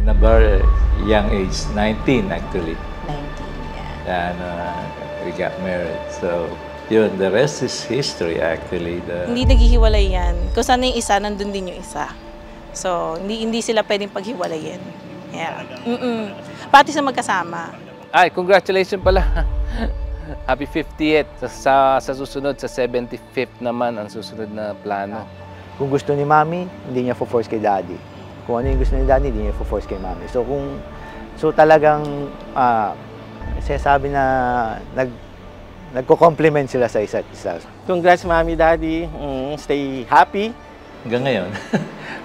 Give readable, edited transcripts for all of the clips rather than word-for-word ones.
In a very young age, 19 actually. 19, yeah. And we got married. So, yun, the rest is history actually. Hindi naghihiwalay yan. Kung saan yung isa, nandun din yung isa. So, hindi sila pwedeng paghiwalayin. Yeah. Pati sa magkasama. Ay, congratulations pala. Happy 50th. Sa susunod, sa 75th naman ang susunod na plano. Kung gusto ni Mami, hindi niya force kay Daddy. Kung ano yung gusto ni Daddy, hindi niya force kay Mami. So talagang sabi na nagko-compliment sila sa isa't isa. Congrats, Mami, Daddy. Stay happy. Hanggang ngayon,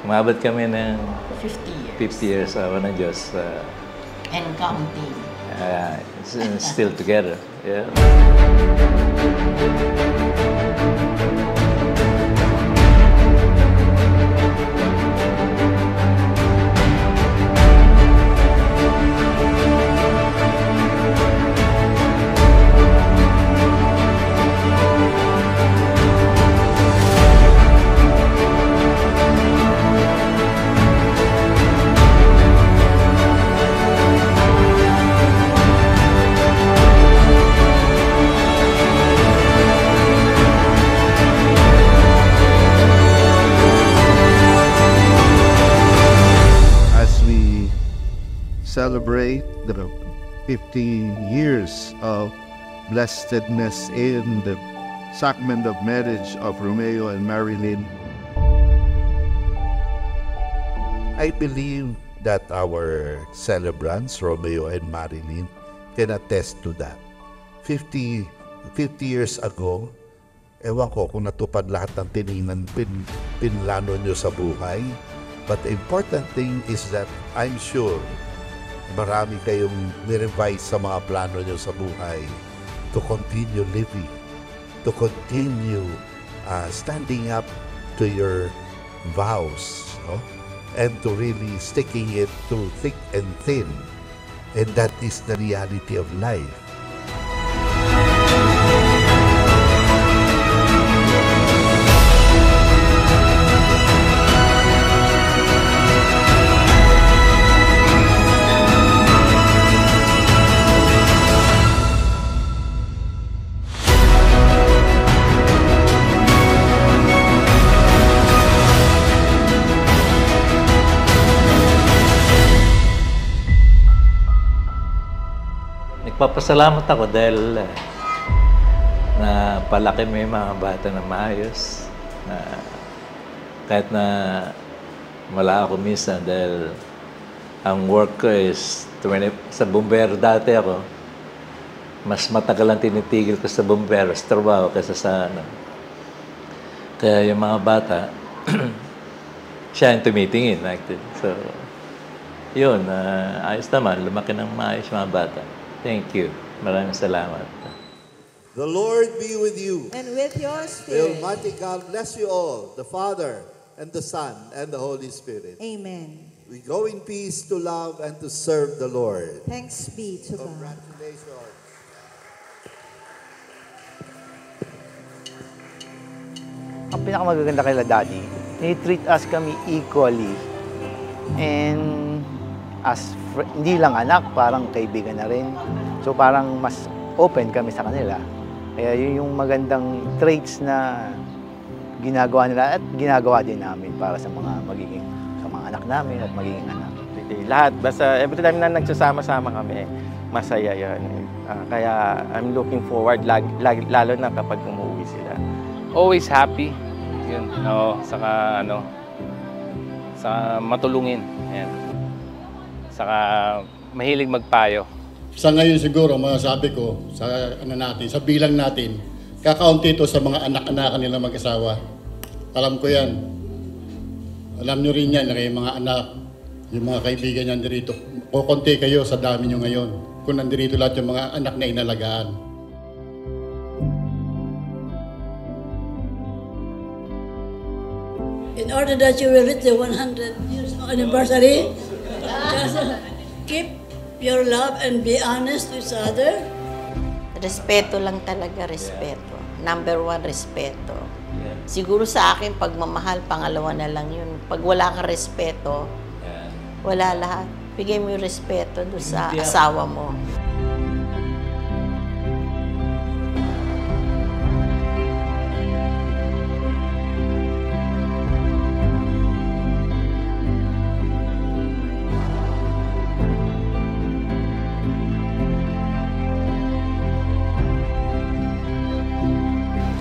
umabot kami ng 50 years. 50 years awa ng Diyos. And counting. Still together. Yeah. Celebrate the 50 years of blessedness in the sacrament of marriage of Romeo and Marilyn. I believe that our celebrants, Romeo and Marilyn, can attest to that. 50 years ago, ewan ko kung natupad lahat ng pinlano nyo sa buhay. But the important thing is that I'm sure marami kayong nirevise sa mga plano nyo sa buhay to continue living, to continue standing up to your vows, no? And to really sticking it through thick and thin. And that is the reality of life. Nagpapasalamat ako dahil napalaki mo yung mga bata na maayos. Kahit na wala ako minsan dahil ang work ko is sa bumbero dati ako. Mas matagal ang tinitigil ko sa bumbero, sa trabaho, kaysa sa ano. Kaya yung mga bata, siya yung tumitingin. So, yun, ayos naman. Lumaki ng maayos mga bata. Thank you. Maraming salamat. The Lord be with you. And with your May spirit. Almighty God bless you all, the Father, and the Son, and the Holy Spirit. Amen. We go in peace to love and to serve the Lord. Thanks be to God. Congratulations. Ang pinakamagaganda kay Daddy, ni-treat us kami equally. And hindi lang anak, parang kaibigan na rin. So parang mas open kami sa kanila. Kaya yun yung magandang traits na ginagawa nila at ginagawa din namin para sa mga anak namin at magiging anak. Lahat, basta every time na nagsasama-sama kami, masaya yan. Kaya I'm looking forward, lalo na kapag umuwi sila. Always happy. Yun. Oo, saka matulungin. Ayan. Saka mahilig magpayo. Sa ngayon siguro, masasabi ko, sa sa bilang natin, kakaunti ito sa mga anak-anakan nila mag-asawa. Alam ko yan. Alam nyo rin yan, yung mga anak, yung mga kaibigan niyan dito. Kukunti kayo sa dami nyo ngayon. Kung nandito lahat yung mga anak na inalagaan. In order that you will reach the 100 years anniversary, just keep your love and be honest to each other. Respeto lang talaga, respeto. Number one, respeto. Siguro sa akin, pagmamahal, pangalawa na lang yun. Pag wala kang respeto, wala lahat. bigay mo yung respeto doon sa asawa mo.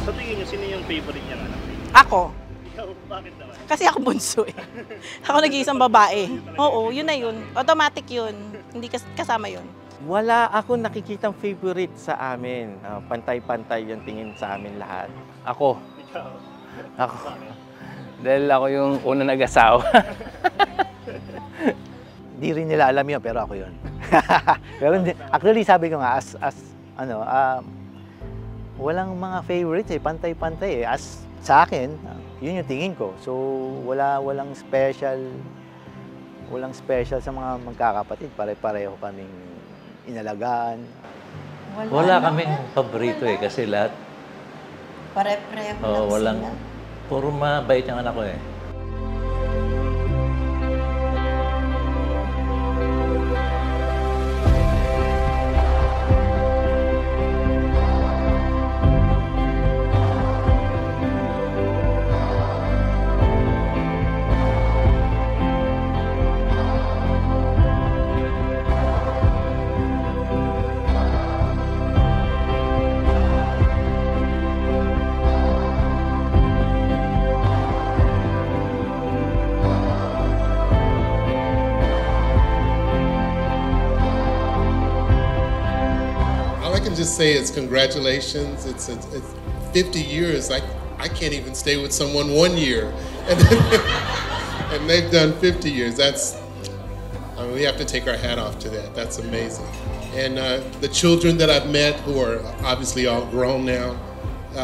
Sa tingin niyo, sino yung favorite niya anak? Ako. Ikaw, bakit naman? Kasi ako bunso eh. Ako nag-iisang babae. Oo, yun na yun. Automatic yun. Hindi kasama yun. Wala ako nakikitang favorite sa amin. Pantay-pantay yung tingin sa amin lahat. Ako. Ikaw. Ako. Dahil ako yung una nag-asawa. Di rin nila alam yun, pero ako yun. Pero actually, sabi ko nga, walang mga favorites eh, pantay-pantay eh. As sa akin, yun yung tingin ko. So, walang special sa mga magkakapatid. Pare-pareho kaming inalagaan. Wala kaming paborito eh, kasi lahat. Pare-pareho lang Walang, sila. puro mabait yung anak ko eh. Just say it's congratulations. It's 50 years. I can't even stay with someone 1 year, and they've done 50 years. We have to take our hat off to that. That's amazing. And the children that I've met, who are obviously all grown now,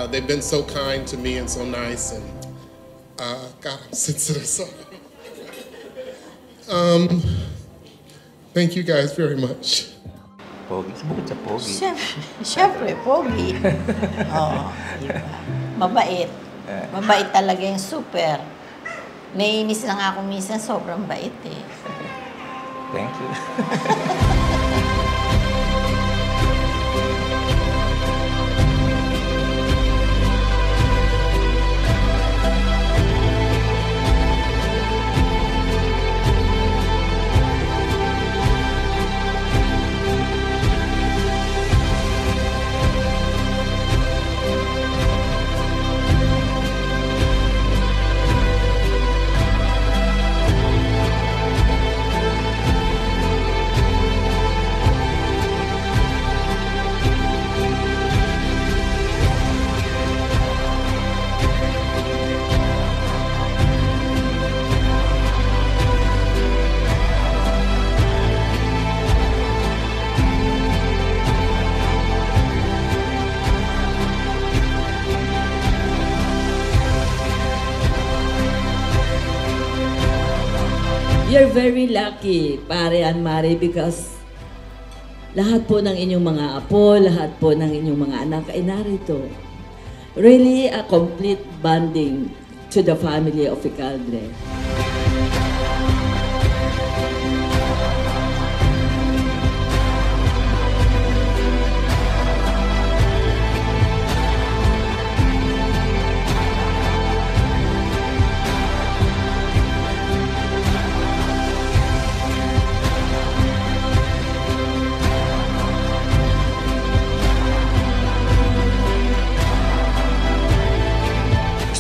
they've been so kind to me and so nice. And God, I'm sensitive. Sorry. Thank you guys very much. Pogi. Bukod sa pogi. Siyempre, pogi. Oo, diba? Mabait. Mabait talaga yung super. Naiinis lang ako minsan, sobrang bait eh. Thank you. You're very lucky, Pare and Mari, because lahat po ng inyong mga apo, lahat po ng inyong mga anak ay narito. Really a complete bonding to the family of Icaldre.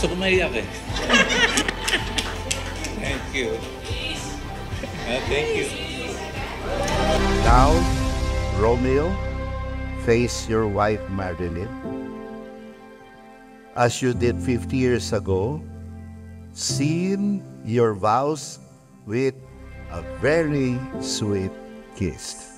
Gusto ko maiyak eh. Thank you. Thank you. Now, Romeo, face your wife Marilyn. As you did 50 years ago, seal your vows with a very sweet kiss.